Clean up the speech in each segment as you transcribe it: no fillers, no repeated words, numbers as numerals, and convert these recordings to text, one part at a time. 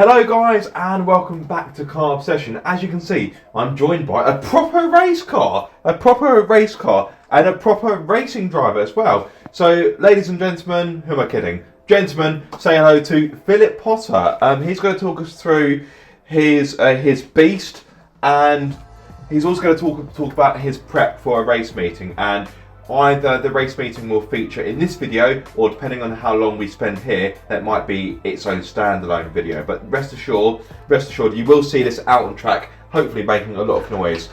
Hello guys and welcome back to Car Obsession. As you can see, I'm joined by a proper race car and a proper racing driver as well. So ladies and gentlemen, who am I kidding? Gentlemen, say hello to Phillip Potter. He's going to talk us through his beast, and he's also going to talk about his prep for a race meeting, and either the race meeting will feature in this video, or depending on how long we spend here, that might be its own standalone video. But rest assured, you will see this out on track, hopefully making a lot of noise.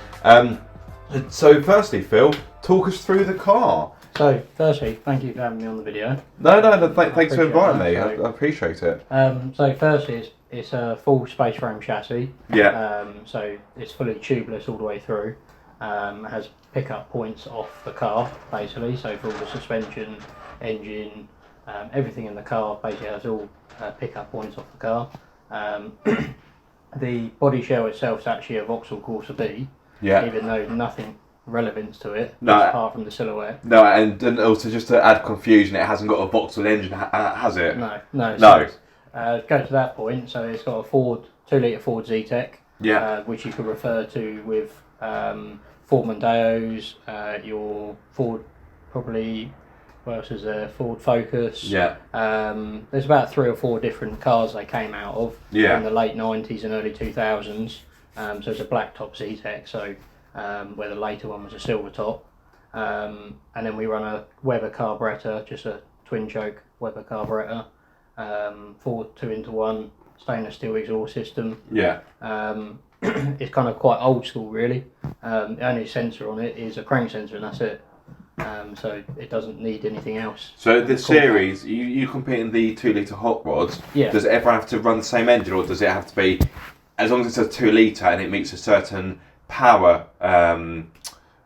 So firstly, Phil, talk us through the car. So firstly, thank you for having me on the video. No, thanks for inviting me. I appreciate it. So firstly, it's a full space frame chassis. Yeah. So it's fully tubeless all the way through. It has pickup points off the car, basically, so for all the suspension, engine, everything in the car basically has all pickup points off the car. The body shell itself is actually a Vauxhall Corsa I, even though nothing relevant to it, apart from the silhouette. No, and also just to add confusion, it hasn't got a Vauxhall engine, has it? No. No. Go to that point, so it's got a 2-litre Ford Zetec, which you could refer to with Ford Mondeos, your Ford, probably, what else is there, Ford Focus. There's about 3 or 4 different cars they came out of in the late 90s and early 2000s. So it's a black top Zetec, so where the later one was a silver top. And then we run a Weber carburettor, just a twin choke Weber carburettor, Ford 2-into-1 stainless steel exhaust system. It's kind of quite old school, really. The only sensor on it is a crank sensor, and that's it. So it doesn't need anything else. So the series, you compete in the 2-litre hot rods. Does everyone have to run the same engine, or does it have to be, as long as it's a 2-litre and it meets a certain power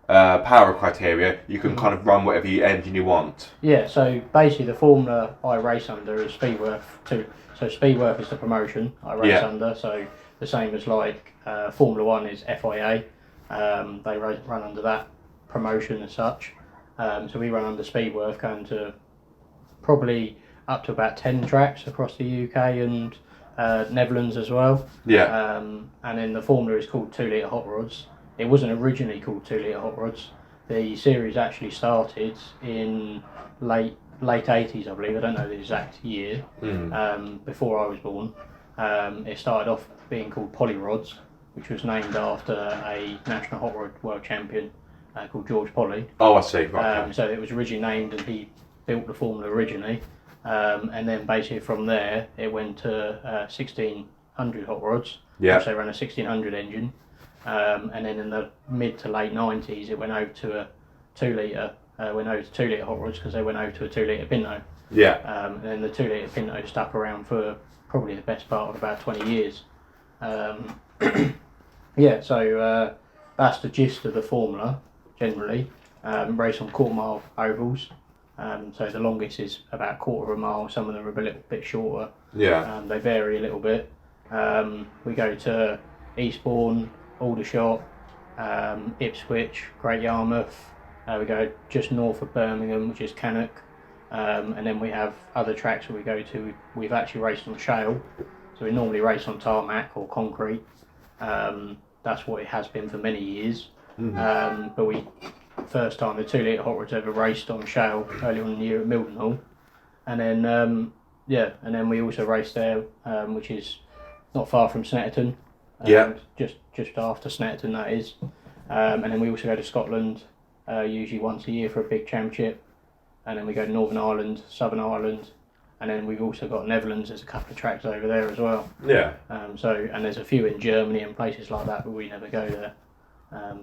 criteria, you can kind of run whatever engine you want? Yeah. So basically, the formula I race under is Spedeworth 2. So Spedeworth is the promotion I race under. So the same as like Formula 1 is FIA. They run under that promotion as such. So we run under Spedeworth, going to probably up to about 10 tracks across the UK and Netherlands as well. And then the formula is called 2-litre hot rods. It wasn't originally called 2-litre hot rods. The series actually started in late 80s, I believe. I don't know the exact year. Before I was born. It started off being called Poly Rods, which was named after a national hot rod world champion called George Polly. Oh, I see. Right. So it was originally named, and he built the formula originally. And then basically from there, it went to 1600 hot rods. Which they ran a 1600 engine. And then in the mid to late 90s, it went over to a 2-litre. Went over to 2-litre hot rods because they went over to a 2-litre Pinto. And then the 2-litre Pinto stuck around for probably the best part of about 20 years. So that's the gist of the formula, generally. Race on quarter-mile ovals. So the longest is about 1/4 mile, some of them are a little bit shorter. They vary a little bit. We go to Eastbourne, Aldershot, Ipswich, Great Yarmouth. We go just north of Birmingham, which is Cannock. And then we have other tracks where we go to. We've actually raced on shale, so we normally race on tarmac or concrete. That's what it has been for many years. But first time the 2-litre hot rods ever raced on shale early on in the year at Mildenhall, and then we also raced there, which is not far from Snetterton. Just after Snetterton, that is. And then we also go to Scotland, usually once a year for a big championship. And then we go to Northern Ireland, Southern Ireland, and then we've also got Netherlands. There's a couple of tracks over there as well. And there's a few in Germany and places like that, but we never go there.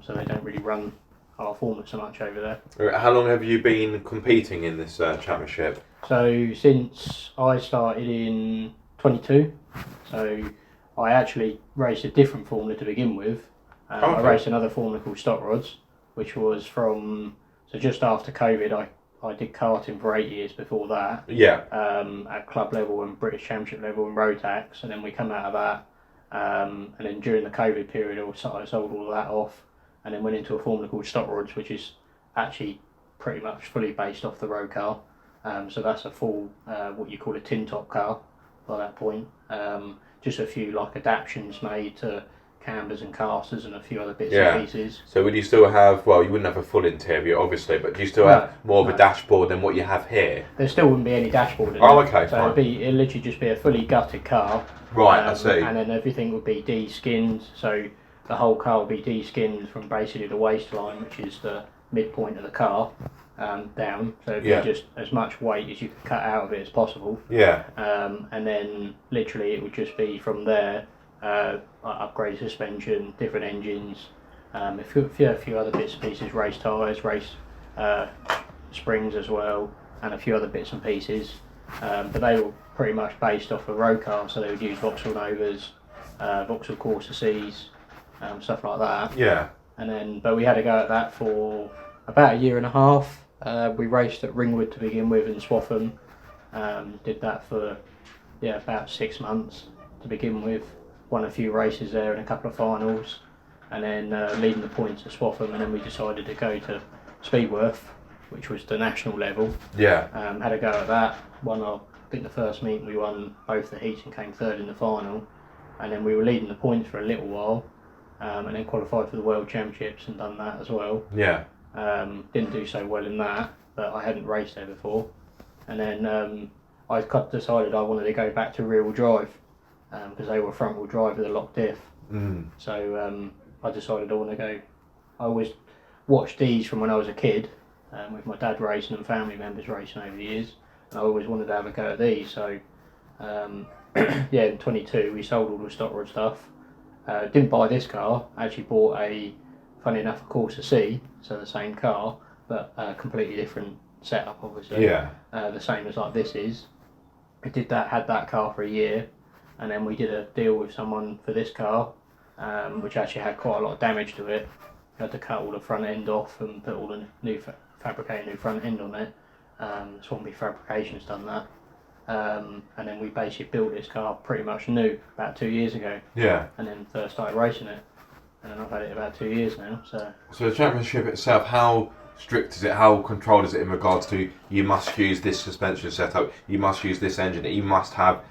So they don't really run our formula so much over there. How long have you been competing in this championship? So since I started in 22, so I actually raced a different formula to begin with. I raced another formula called Stock Rods, which was so just after COVID. I did karting for 8 years before that. At club level and British Championship level and Rotax, and then we come out of that. And then during the COVID period, I sold all of that off, and then went into a formula called Stock Rods, which is actually pretty much fully based off the road car. So that's a full, what you call a tin top car by that point. just a few like adaptations made to cambers and casters and a few other bits and pieces. So would you still have, well, you wouldn't have a full interior obviously, but do you still have more of a dashboard than what you have here? There still wouldn't be any dashboard in it. Okay, so fine. it'd literally just be a fully gutted car. Right, I see. And then everything would be de-skinned, so the whole car would be de-skinned from basically the waistline, which is the midpoint of the car, down. So it'd be just as much weight as you could cut out of it as possible. Yeah. And then literally it would just be from there, upgraded suspension, different engines, a few other bits and pieces, race tyres, race springs as well, and a few other bits and pieces. But they were pretty much based off of road cars, so they would use Vauxhall Novas, Vauxhall Corsa Cs, stuff like that. Yeah. And then, but we had to go at that for about a year and a half. We raced at Ringwood to begin with in Swaffham. Did that for about 6 months to begin with. Won a few races there and a couple of finals, and then leading the points at Swaffham. And then we decided to go to Spedeworth, which was the national level. Yeah. Had a go at that. Won, I think the first meet we won both the heats and came third in the final. And then we were leading the points for a little while, and then qualified for the World Championships and done that as well. Yeah. Didn't do so well in that, but I hadn't raced there before. And then I decided I wanted to go back to rear-wheel drive, because they were front-wheel drive with a locked diff. So I decided I want to go. I always watched these from when I was a kid, with my dad racing and family members racing over the years, and I always wanted to have a go at these. So in 22 we sold all the stock rod stuff. Didn't buy this car. I actually bought funny enough, a Corsa C, so the same car, but completely different setup, obviously. Yeah. The same as like this is. I did that, had that car for a year, and then we did a deal with someone for this car, which actually had quite a lot of damage to it. We had to cut all the front end off and put all the new fabricate new front end on it. Swampy Fabrications done that. And then we basically built this car pretty much new about 2 years ago. Yeah. And then first started racing it. And then I've had it about 2 years now. So the championship itself, how strict is it? How controlled is it in regards to you must use this suspension setup, you must use this engine, you must have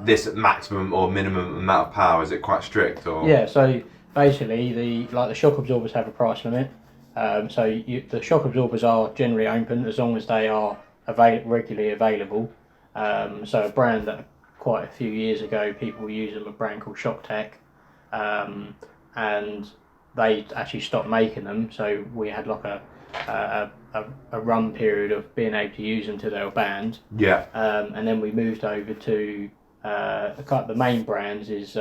this maximum or minimum amount of power? Is it quite strict? Or yeah, so basically the shock absorbers have a price limit. The shock absorbers are generally open as long as they are regularly available. So a brand that quite a few years ago people were using, a brand called Shock Tech, and they actually stopped making them. So we had like a run period of being able to use them till they were banned. Yeah. And then we moved over to the main brands is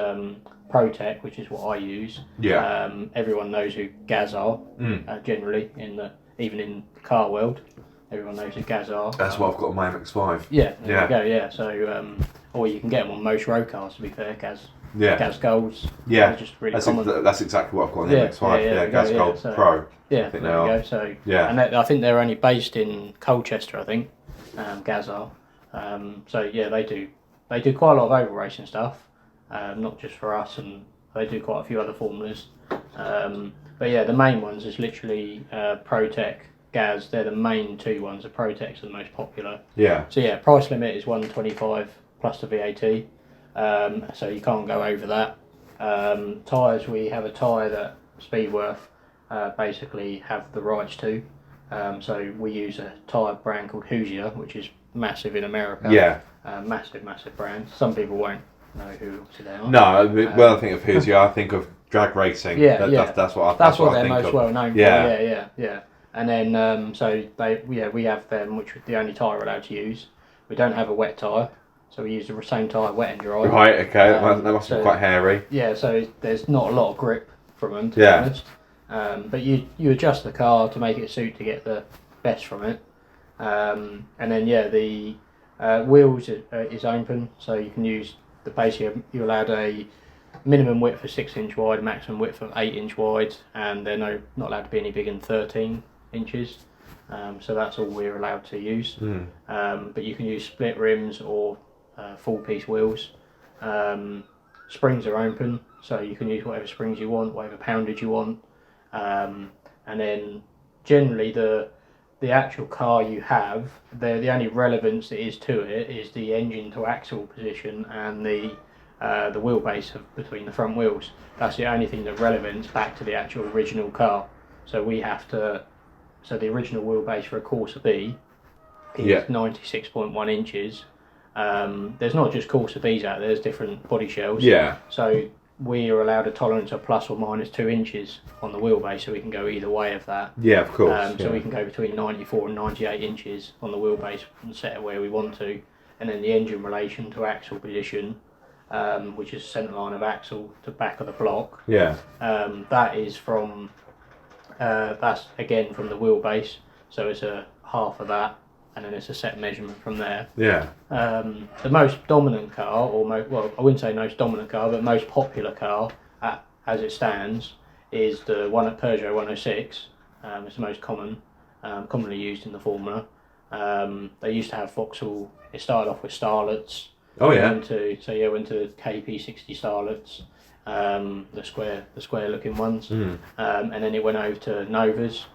ProTech, which is what I use. Yeah. Everyone knows who Gaz are, generally even in the car world. Everyone knows who Gaz are. That's what I've got on my MX-5. Yeah, there you go, yeah. So, or you can get them on most road cars, to be fair, Gaz Golds. Yeah, they're just really common. That's exactly what I've got on the MX-5. Gaz Gold Pro. Yeah, there you go. So, yeah. And I think they're only based in Colchester, I think, Gaz are. So, yeah, they do quite a lot of oval racing stuff, not just for us, and they do quite a few other formulas. But yeah, the main ones is literally ProTech, Gaz. They're the main two ones. The ProTech's are the most popular. Yeah. So yeah, price limit is 125 plus the VAT. So you can't go over that. Tyres, we have a tyre that Spedeworth basically have the rights to. So we use a tyre brand called Hoosier, which is massive in America. Yeah. Massive brand. Some people won't know who they are. No, when I think of Hoosier, I think of drag racing. Yeah, That's what they're most well known for. Yeah. And then we have them, which is the only tyre we're allowed to use. We don't have a wet tyre, so we use the same tyre wet and dry. Right. Okay. That must be quite hairy. Yeah. So there's not a lot of grip from them, to be honest. But you adjust the car to make it suit to get the best from it. And then the wheels is open, so you can use basically you're allowed a minimum width of 6 inch wide, maximum width of 8 inch wide, and they're not allowed to be any bigger than 13 inches. So that's all we're allowed to use. But you can use split rims or full piece wheels. Springs are open, so you can use whatever springs you want, whatever poundage you want. And then generally the actual car you have, the only relevance that is to it is the engine to axle position and the the wheelbase between the front wheels. That's the only thing that relevance back to the actual original car. So we have to. So the original wheelbase for a Corsa B is 96.1 inches. There's not just Corsa Bs out there. There's different body shells. Yeah. So we are allowed a tolerance of plus or minus 2 inches on the wheelbase, so we can go either way of that. Yeah, of course. So we can go between 94 and 98 inches on the wheelbase and set it where we want to. And then the engine relation to axle position, which is centre line of axle to back of the block. Yeah. That is from, that's again from the wheelbase, so it's a half of that, and then it's a set measurement from there. Yeah. The most dominant car, or well, I wouldn't say most dominant car, but most popular car as it stands is the one at Peugeot 106. It's the most commonly used in the Formula. They used to have Vauxhall. It started off with Starlets. Oh yeah. Went to KP60 Starlets, the square looking ones, and then it went over to Novas.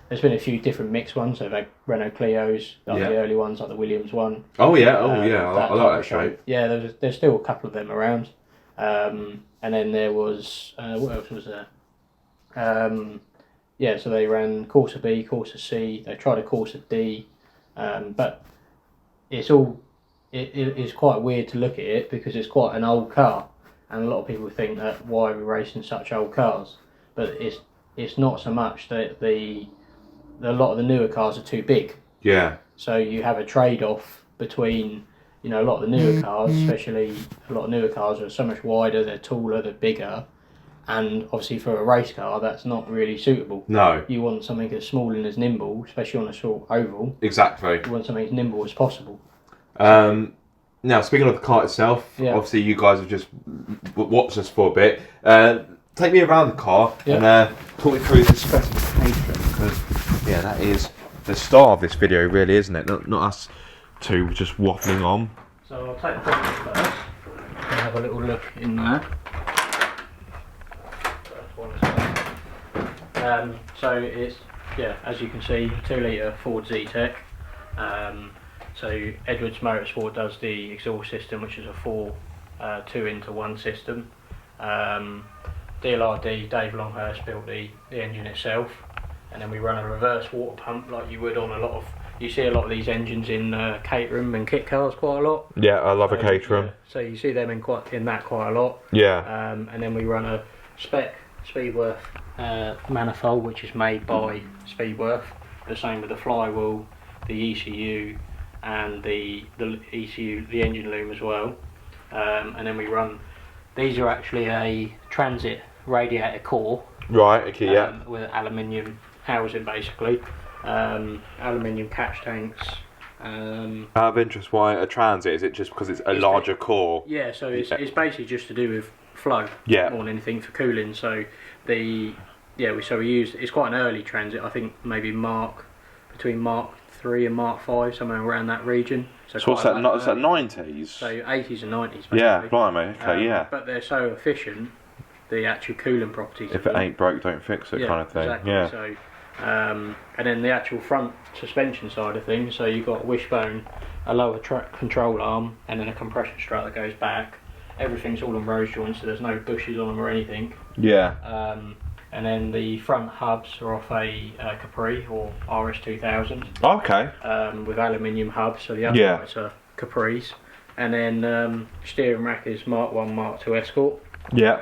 There's been a few different mixed ones. So they've had Renault Clios, like the early ones, like the Williams one. Oh yeah, I like that shape. Yeah, there's still a couple of them around. And then there was what else was there? So they ran Corsa B, Corsa C. They tried a Corsa D, but it's all. It is quite weird to look at it because it's quite an old car, and a lot of people think that why are we racing such old cars? But it's not so much that a lot of the newer cars are too big. Yeah. So you have a trade-off between, a lot of the newer cars, especially a lot of newer cars are so much wider, they're taller, they're bigger, and obviously for a race car that's not really suitable. No. You want something as small and as nimble, especially on a short oval. Exactly. You want something as nimble as possible. Now, speaking of the car itself, obviously you guys have just watched us for a bit. Take me around the car and talk me through the specification, because that is the star of this video, really, isn't it? Not us two just waffling on. So I'll take the front first and have a little look in there. So it's, as you can see, 2 litre Ford Zetec. So Edwards Motorsport does the exhaust system, which is a 2-into-1 system. DLRD, Dave Longhurst built the engine itself, and then we run a reverse water pump like you would on you see a lot of these engines in Caterham and kit cars quite a lot. Yeah, I love a Caterham. So you see them in that quite a lot. Yeah. And then we run a spec Spedeworth manifold, which is made by Spedeworth. The same with the flywheel, the ECU, and the ECU, the engine loom as well. And then we run. These are actually a transit radiator core. Right. Okay. With an aluminium housing, basically. Aluminium catch tanks. Out of interest, why a transit? Is it just because it's a larger core? Yeah. So it's basically just to do with flow. Yeah. More than anything for cooling. So we used. It's quite an early transit. I think maybe between Mark 3 and Mark 5, somewhere around that region. So what's that? Is that 90s? So 80s and 90s. Basically. Yeah, blimey. Okay, But they're so efficient, the actual cooling properties. If it ain't broke, don't fix it, kind of thing. Exactly. Yeah. So, and then the actual front suspension side of things. So you've got a wishbone, a lower control arm, and then a compression strut that goes back. Everything's all on rose joints, so there's no bushes on them or anything. Yeah. And then the front hubs are off a Capri or RS2000. Okay. With aluminium hubs, so the uprights are Capris. And then steering rack is Mark 1, Mark 2 Escort. Yeah.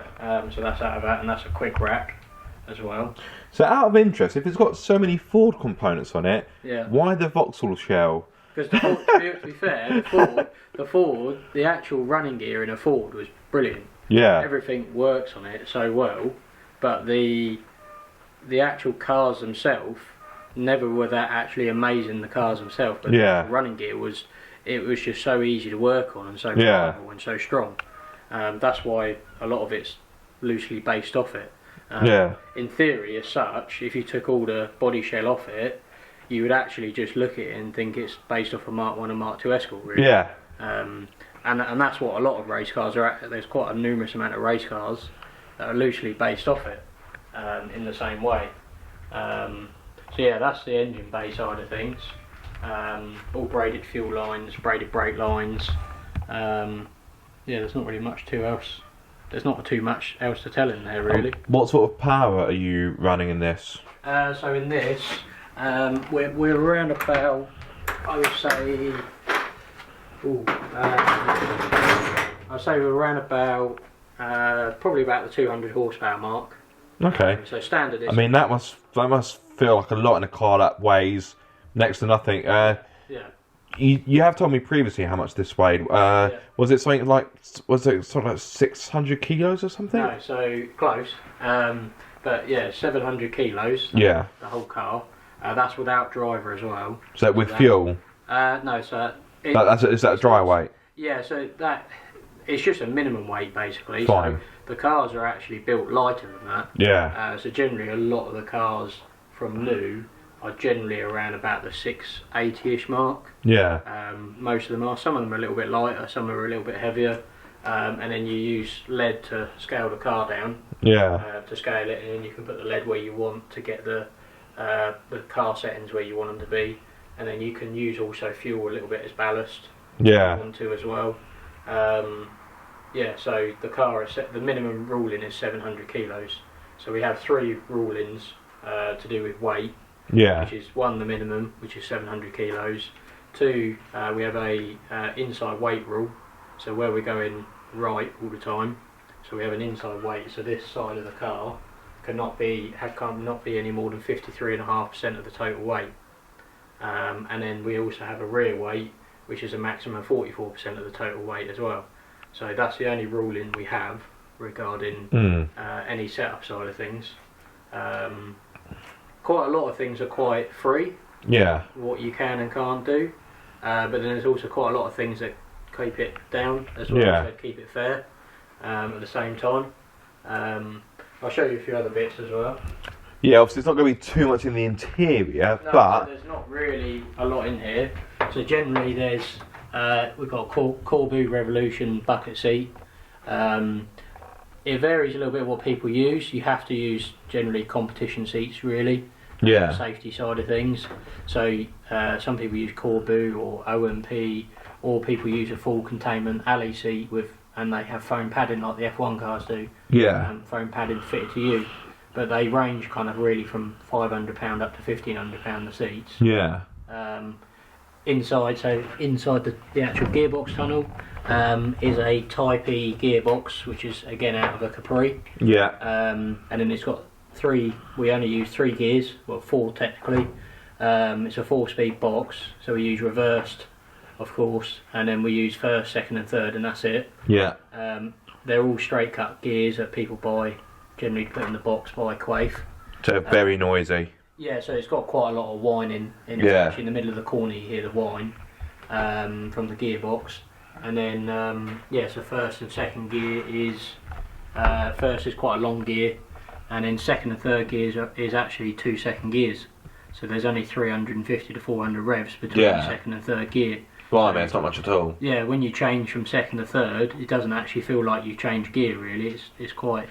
So that's out of that, and that's a quick rack as well. So out of interest, if it's got so many Ford components on it, why the Vauxhall shell? Because to be fair, the actual running gear in a Ford was brilliant. Yeah. Everything works on it so well. But the actual cars themselves never were that actually amazing. The cars themselves, but the running gear was just so easy to work on and so powerful and so strong. That's why a lot of it's loosely based off it. In theory, as such, if you took all the body shell off it, you would actually just look at it and think it's based off a Mark 1 and Mark 2 Escort. Really. Yeah. And that's what a lot of race cars are at. There's quite a numerous amount of race cars that are loosely based off it in the same way. That's the engine bay side of things. All braided fuel lines, braided brake lines. yeah, there's not really much too else. There's not too much else to tell in there really. What sort of power are you running in this? So in this, we're around about, I would say, I'd say we're around about probably about the 200 horsepower mark. Okay. So standard is. I mean that must feel like a lot in a car that weighs next to nothing. Yeah. You have told me previously how much this weighed. Yeah. Was it something like 600 kilos or something? No, so close. But yeah, 700 kilos. Yeah. The whole car. That's without driver as well. So with fuel? No, so is that dry weight? Yeah, so that it's just a minimum weight basically. Fine. So the cars are actually built lighter than that. Yeah. So generally, a lot of the cars from new are generally around about the 680-ish mark. Yeah. Most of them are. Some of them are a little bit lighter. Some are a little bit heavier. And then you use lead to scale the car down. Yeah. To scale it, and then you can put the lead where you want to get the car settings where you want them to be, and then you can use also fuel a little bit as ballast. Yeah. If you want to as well. Yeah. So the car is the minimum ruling is 700 kilos. So we have 3 rulings to do with weight. Yeah. Which is 1 the minimum, which is 700 kilos. 2 we have a inside weight rule. So where we're going right all the time. So we have an inside weight, so this side of the car cannot be any more than 53.5% of the total weight. And then we also have a rear weight, which is a maximum of 44% of the total weight as well. So that's the only ruling we have regarding any setup side of things. Quite a lot of things are quite free. Yeah. What you can and can't do, but then there's also quite a lot of things that keep it down as well. Yeah. So keep it fair. At the same time, I'll show you a few other bits as well. Yeah, obviously it's not going to be too much in the interior, No, but there's not really a lot in here. So generally, we've got a Corbu Revolution bucket seat. It varies a little bit what people use. You have to use generally competition seats really. Yeah. Safety side of things. So some people use Corbu or OMP, or people use a full containment alley seat and they have foam padding like the F1 cars do. Yeah. Foam padding fitted to you, but they range kind of really from £500 up to £1,500 the seats. Yeah. Inside the actual gearbox tunnel is a Type E gearbox, which is again out of a Capri. Yeah. And then it's got 3. We only use 3 gears, well 4 technically. It's a 4-speed box, so we use reversed, of course, and then we use first, second, and third, and that's it. Yeah. They're all straight cut gears that people buy, generally put in the box by Quaife. So very noisy. Yeah, so it's got quite a lot of whining in it. Yeah. Actually, in the middle of the corner, you hear the whine from the gearbox. And then, so first and second gear is first is quite a long gear, and then second and third gears is actually 2 second gears. So there's only 350 to 400 revs between second and third gear. Blimey, it's not much at all. Yeah, when you change from second to third, it doesn't actually feel like you change gear really. It's quite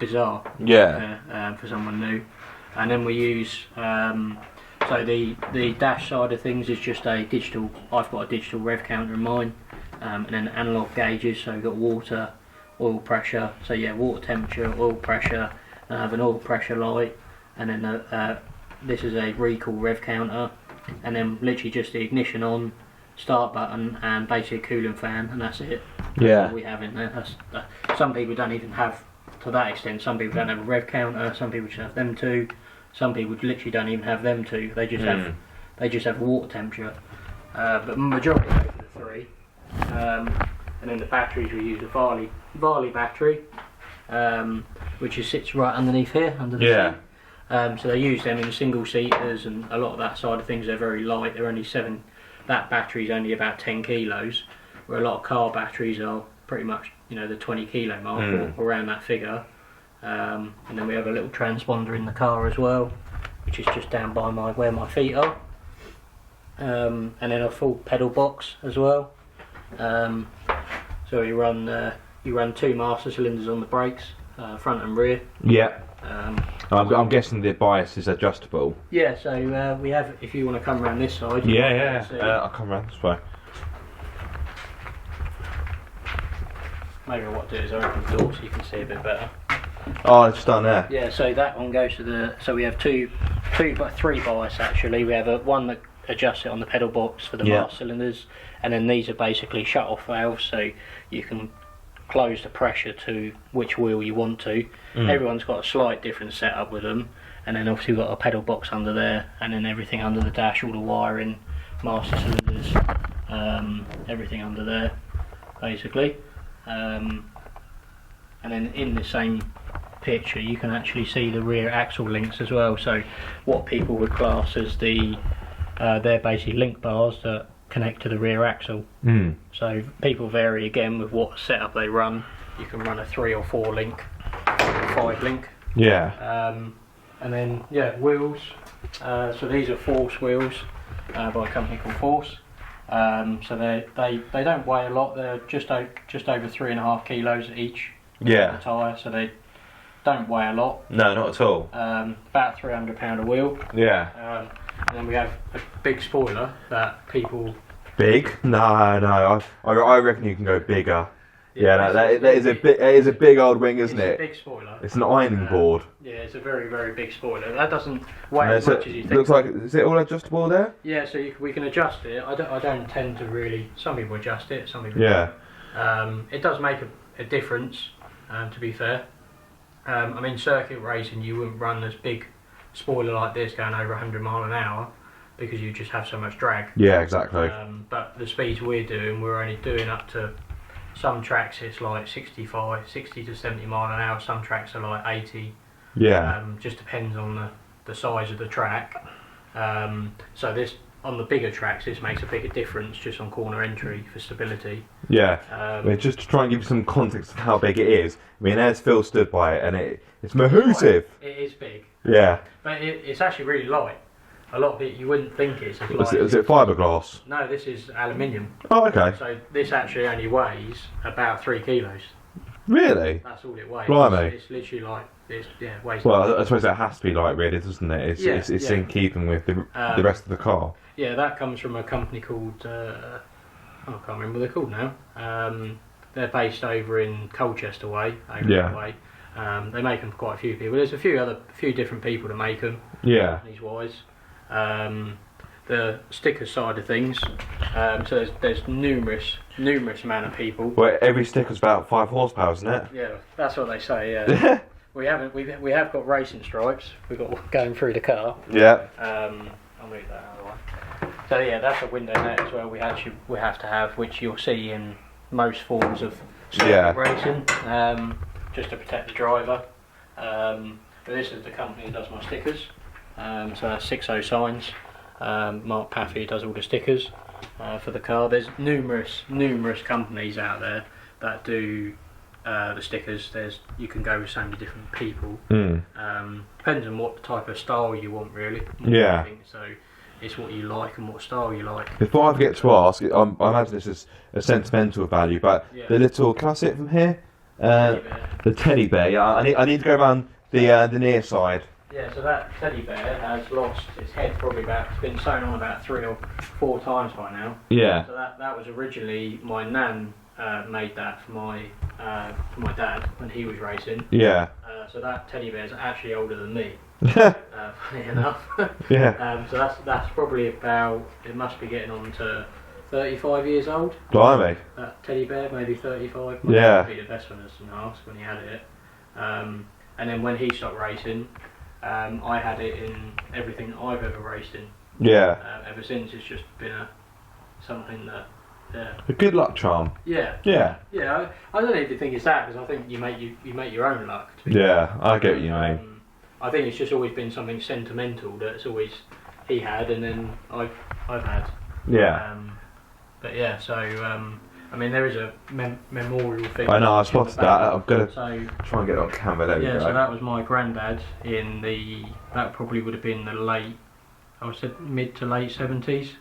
bizarre. Yeah. For someone new. And then we use so the dash side of things is just a digital. I've got a digital rev counter in mine, and then analog gauges. So we've got water, oil pressure. So yeah, water temperature, oil pressure. And I have an oil pressure light, and then this is a recall rev counter, and then literally just the ignition on, start button, and basically a cooling fan, and that's it. That's all we have in there. Some people don't even have to that extent. Some people don't have a rev counter. Some people just have them two. Some people literally don't even have them two. They just have a water temperature. But majority go for the 3. And then the batteries, we use a Varley battery, which sits right underneath here under the seat. So they use them in single seaters, and a lot of that side of things. They're very light. They're only 7. That battery's only about 10 kilos, where a lot of car batteries are pretty much, the 20 kilo mark or around that figure. And then we have a little transponder in the car as well, which is just down by where my feet are. And then a full pedal box as well. So you run 2 master cylinders on the brakes, front and rear. Yeah. I'm guessing the bias is adjustable. Yeah, so we have, if you want to come around this side. Yeah. I'll come around this way. maybe what I'll do is I'll open the door so you can see a bit better. Oh, it's done there. Yeah, so that one goes to the. So we have three bias actually. We have one that adjusts it on the pedal box for the master cylinders, and then these are basically shut off valves, so you can close the pressure to which wheel you want to. Everyone's got a slight different setup with them, and then obviously we've got a pedal box under there, and then everything under the dash, all the wiring, master cylinders, everything under there, basically. And then in the same picture you can actually see the rear axle links as well, so what people would class as they're basically link bars that connect to the rear axle. So people vary again with what setup they run. You can run a 3 or 4 link, or 5 link. And then wheels, so these are Force wheels by a company called Force. So they don't weigh a lot, they're just over 3.5 kilos each. The tyre, so they don't weigh a lot. No, not at all. About £300 a wheel. And then we have a big spoiler that people. Big? No. I reckon you can go bigger. That is a big old wing, isn't it? It's a big spoiler. It's an ironing board. Yeah, it's a very, very big spoiler. That doesn't weigh as much as you think. Looks like, is it all adjustable there? Yeah, so we can adjust it. I don't tend to really. Some people adjust it, some people don't. It does make a difference, to be fair. I mean, circuit racing, you wouldn't run this big spoiler like this going over 100 mile an hour because you just have so much drag. Yeah, exactly. But the speeds we're only doing up to. Some tracks it's like 60 to 70 mile an hour, some tracks are like 80. Just depends on the size of the track. So this, on the bigger tracks, this makes a bigger difference just on corner entry for stability. Just to try and give you some context of how big it is. I mean, there's Phil stood by it and it's massive. It is big. But it's actually really light. A lot of it you wouldn't think it's as light. Is it fiberglass? No, this is aluminium. Oh, okay. So this actually only weighs about 3 kilos. Really? That's all it weighs. Blimey. It's literally like it weighs. Well, I suppose that has to be light, really, doesn't it? It's in keeping with the rest of the car. Yeah, that comes from a company called I can't remember what they're called now. They're based over in Colchester way. That way. They make them for quite a few people. There's a few different people that make them. Companies wise. The sticker side of things. So there's numerous amount of people. Well, every sticker's about 5 horsepower, isn't it? Yeah, that's what they say. Yeah. we have got racing stripes. We've got one going through the car. I'll move that out of the way. So yeah, that's a window net as well. We have to have, which you'll see in most forms of circuit racing, just to protect the driver. But this is the company that does my stickers. So that's 6.0 Signs. Mark Paffy does all the stickers for the car. There's numerous companies out there that do the stickers. You can go with so many different people. Depends on what type of style you want, really. So it's what you like and what style you like. Before I forget to ask, I imagine this is a sentimental value, but the little, can I see it from here? The teddy bear. Yeah, I need to go around the near side. Yeah, so that teddy bear has lost its head it's been sewn on about 3 or 4 times by now. So that was originally, my nan made that for my dad when he was racing. So that teddy bear is actually older than me. Funny enough. So that's probably about, it must be getting on to 35 years old. Blimey. That teddy bear, maybe 35. Might be the best one to ask when he had it. And then when he stopped racing, I had it in everything that I've ever raced in. Ever since, it's just been something that. A good luck charm. I don't even think it's that, because I think you make your own luck. I get what you mean. I think it's just always been something sentimental that's always he had, and then I've had. But yeah, so I mean, there is a memorial thing. I know, I spotted that. I'm going to try and get it on camera. There we go. So that was my granddad that probably would have been the mid to late 70s.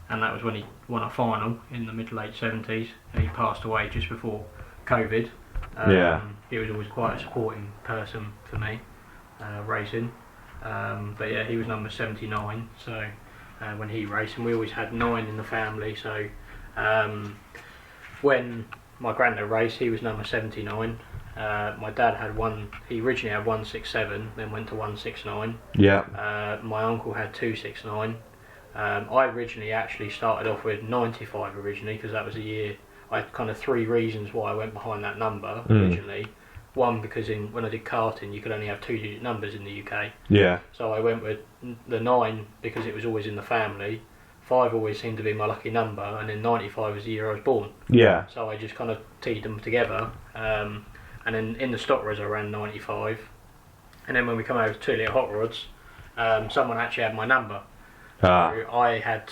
And that was when he won a final in the mid to late 70s, and he passed away just before COVID. He was always quite a supporting person for me, racing. But yeah, he was number 79, so when he raced, and we always had 9 in the family, so when my granddad raced. He was number 79. My dad had one. He originally had 167, then went to 169. Yeah. My uncle had 269. I originally actually started off with 95 originally, because that was a year. I had kind of 3 reasons why I went behind that number originally. One, because when I did karting, you could only have 2-digit numbers in the UK. Yeah. So I went with the 9 because it was always in the family. 5 always seemed to be my lucky number, and then 95 was the year I was born. Yeah. So I just kind of teed them together. And then in the stock rows I ran 95. And then when we come over to 2 litre hot rods, someone actually had my number. So I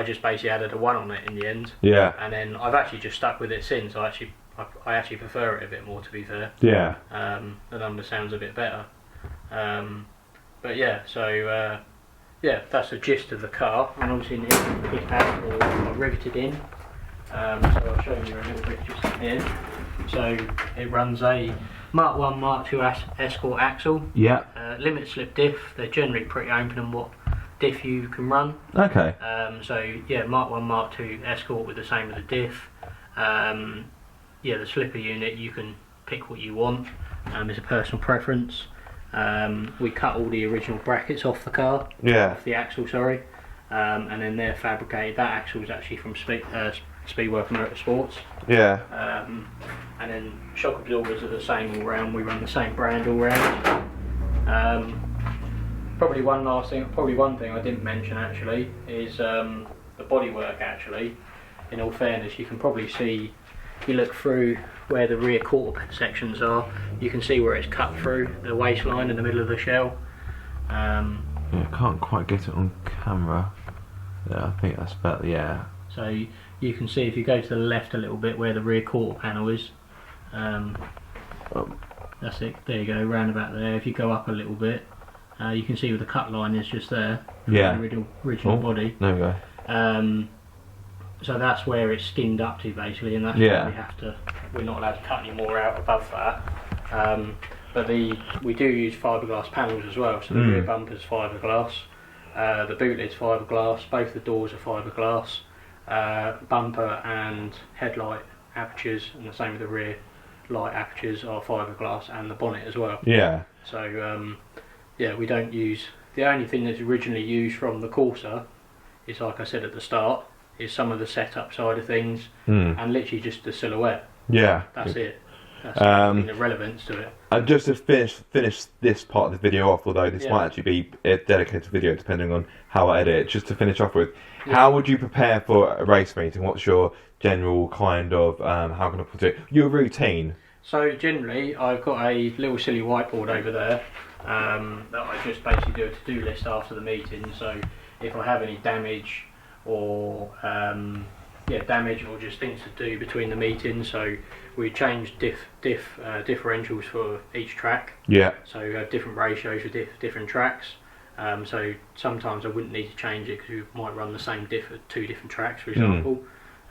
just basically added a 1 on it in the end. Yeah. And then I've actually just stuck with it since. I actually prefer it a bit more, to be fair. Yeah. The number sounds a bit better. But yeah, so yeah, that's the gist of the car. And obviously it has all riveted in. So I'll show you a little bit just here. So it runs a Mark 1, Mark 2 Escort axle. Yeah. Limit slip diff. They're generally pretty open on what diff you can run. Okay. So yeah, Mark 1, Mark 2 Escort with the same with the diff. Yeah, the slipper unit, you can pick what you want. It's a personal preference. We cut all the original brackets off the car. Yeah. Off the axle, sorry. And then they're fabricated. That axle is actually from Spedeworth Motorsports. Yeah. And then shock absorbers are the same all round. We run the same brand all round. Probably one thing I didn't mention actually is the bodywork. Actually, in all fairness, you can probably see. If you look through where the rear quarter sections are, you can see where it's cut through the waistline in the middle of the shell. Yeah, I can't quite get it on camera. Yeah, I think that's better. Yeah. So you can see if you go to the left a little bit where the rear quarter panel is. That's it. There you go, round about there. If you go up a little bit, you can see where the cut line is just there. Yeah. The original body. There we go. So that's where it's skinned up to basically, and that's why we're not allowed to cut any more out above that. But we do use fiberglass panels as well. So the rear bumper's fiberglass, the boot lid's fiberglass, both the doors are fiberglass, bumper and headlight apertures, and the same with the rear light apertures are fiberglass, and the bonnet as well. Yeah. So yeah, we don't use. The only thing that's originally used from the Corsa is, like I said at the start, is some of the setup side of things, and literally just the silhouette. Yeah. That's it. That's the relevance to it. And just to finish this part of the video off, although this might actually be a dedicated video depending on how I edit it, just to finish off with, how would you prepare for a race meeting? What's your general kind of, how can I put it, your routine? So generally, I've got a little silly whiteboard over there that I just basically do a to-do list after the meeting. So if I have any damage or just things to do between the meetings, so we change differentials for each track. Yeah. So we have different ratios for different tracks. So sometimes I wouldn't need to change it because we might run the same diff at 2 different tracks, for example.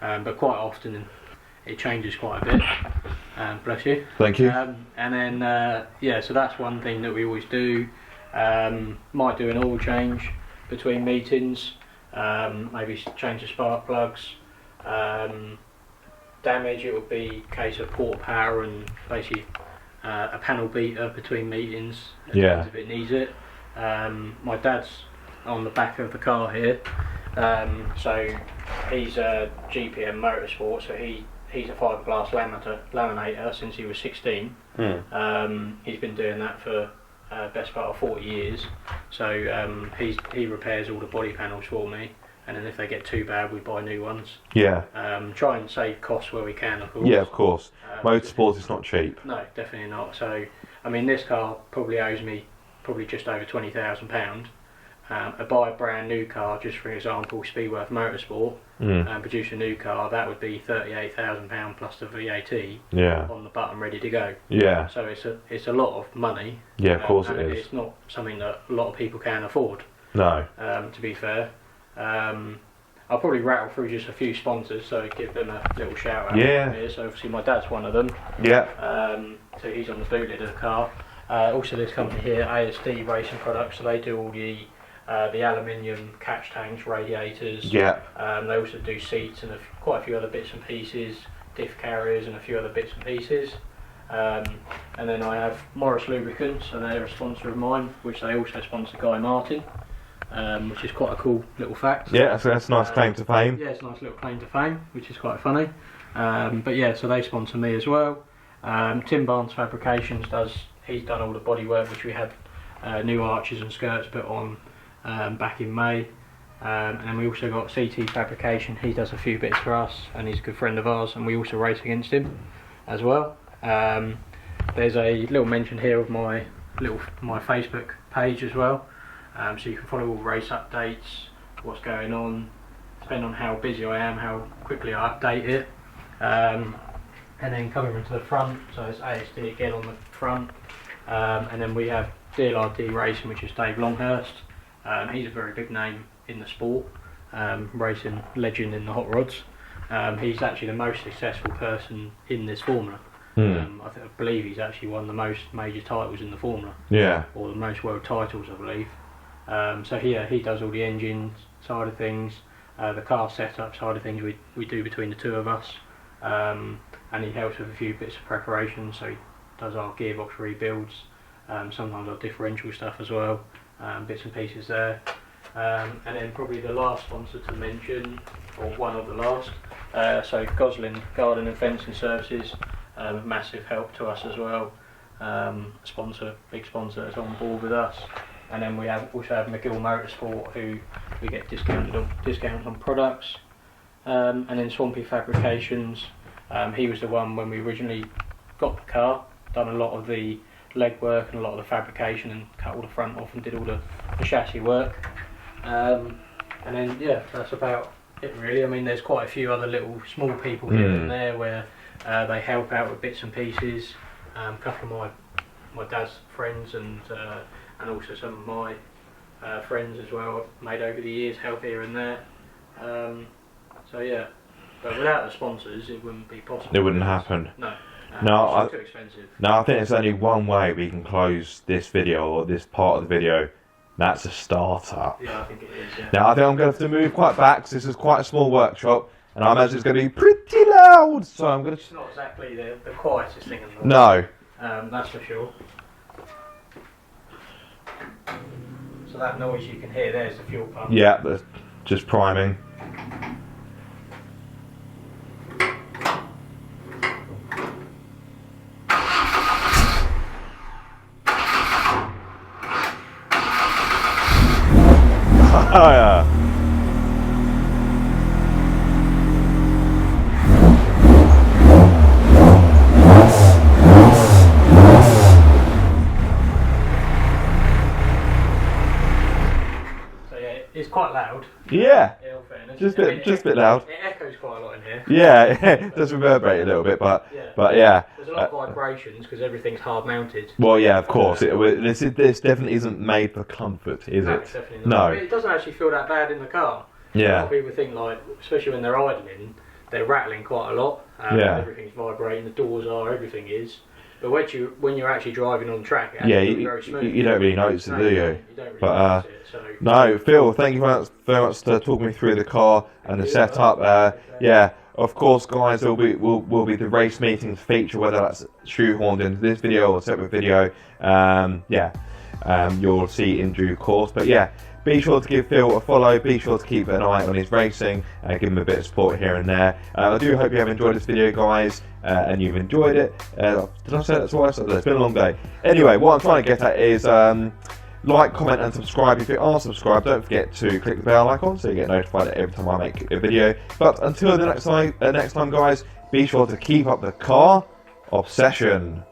But quite often it changes quite a bit. Bless you. Thank you. And then so that's one thing that we always do. Might do an oil change between meetings. Maybe change the spark plugs. Damage, it would be a case of quarter power and basically a panel beater between meetings if it needs it. My dad's on the back of the car here, so he's a GPM Motorsport, so he's a fiberglass laminator since he was 16. He's been doing that for best part of 40 years, so he repairs all the body panels for me, and then if they get too bad we buy new ones. Try and save costs where we can, of course. Of course. Motorsport is not cheap. No, definitely not. So I mean, this car probably owes me just over £20,000. I buy a brand new car, just for example, Spedeworth Motorsport, and produce a new car, that would be £38,000 plus the VAT on the button ready to go. So it's a lot of money. Of course it is. It's not something that a lot of people can afford. No. To be fair. I'll probably rattle through just a few sponsors, so give them a little shout out here. So obviously my dad's one of them. So he's on the boot lid of the car. Also this company here, ASD Racing Products, so they do all the aluminium catch tanks, radiators. They also do seats and quite a few other bits and pieces, diff carriers and a few other bits and pieces. And then I have Morris Lubricants, and they're a sponsor of mine, which they also sponsor Guy Martin, which is quite a cool little fact. Yeah, so that's a nice claim to fame. Yeah, it's a nice little claim to fame, which is quite funny. But yeah, so they sponsor me as well. Tim Barnes Fabrications he's done all the bodywork, which we had new arches and skirts put on back in May. And then we also got CT Fabrication. He does a few bits for us, and he's a good friend of ours, and we also race against him as well. There's a little mention here of my Facebook page as well, so you can follow all race updates, what's going on, depending on how busy I am, how quickly I update it. And then coming into the front, so it's ASD again on the front, and then we have DLRD Racing, which is Dave Longhurst. He's a very big name in the sport, racing legend in the hot rods. He's actually the most successful person in this formula. I believe he's actually won the most major titles in the formula. Yeah. Or the most world titles, I believe. So yeah, he does all the engine side of things, the car setup side of things we do between the two of us, and he helps with a few bits of preparation. So he does our gearbox rebuilds, sometimes our differential stuff as well, bits and pieces there. And then probably the last sponsor to mention, or one of the last, so Gosling Garden and Fencing Services. Massive help to us as well. Big sponsor that's on board with us. And then we also have McGill Motorsport, who we get discounts on products. And then Swampy Fabrications. He was the one when we originally got the car, done a lot of the legwork and a lot of the fabrication, and cut all the front off and did all the chassis work. And then yeah, that's about it really. I mean, there's quite a few other little small people here and there where they help out with bits and pieces. A couple of my dad's friends and also some of my friends as well I've made over the years help here and there. So yeah, but without the sponsors it wouldn't be possible. It wouldn't happen. No. No, it's too expensive. No, I think there's only one way we can close this video, or this part of the video. That's a startup. Yeah, I think it is. Yeah. Now I think I'm going to have to move quite back, because this is quite a small workshop. And I imagine it's going to be pretty loud, so I'm going to... It's not exactly the quietest thing in the world. No. That's for sure. So that noise you can hear there's the fuel pump. Yeah, that's just priming. Oh yeah. It's quite loud. Yeah. In all fairness. Just a bit loud. It echoes quite a lot in here. Yeah, it does reverberate a little bit, but yeah. There's a lot of vibrations because everything's hard mounted. Well, yeah, of course. This definitely isn't made for comfort, is it? It's definitely not. No. It doesn't actually feel that bad in the car. Yeah. A lot of people think, like, especially when they're idling, they're rattling quite a lot. Everything's vibrating. The doors are. Everything is. But when you're actually driving on track, it's very smooth. You don't really notice it, do you? You don't really notice it. So. No, Phil, thank you very much for talking me through the car and the setup. Yeah, of course, guys, will be the race meetings feature, whether that's shoehorned into this video or a separate video. You'll see in due course. But yeah, be sure to give Phil a follow. Be sure to keep an eye on his racing and give him a bit of support here and there. I do hope you have enjoyed this video, guys, and you've enjoyed it. Did I say that twice? It's been a long day. Anyway, what I'm trying to get at is like, comment and subscribe. If you are subscribed, don't forget to click the bell icon so you get notified every time I make a video. But until the next time, guys, be sure to keep up the car obsession.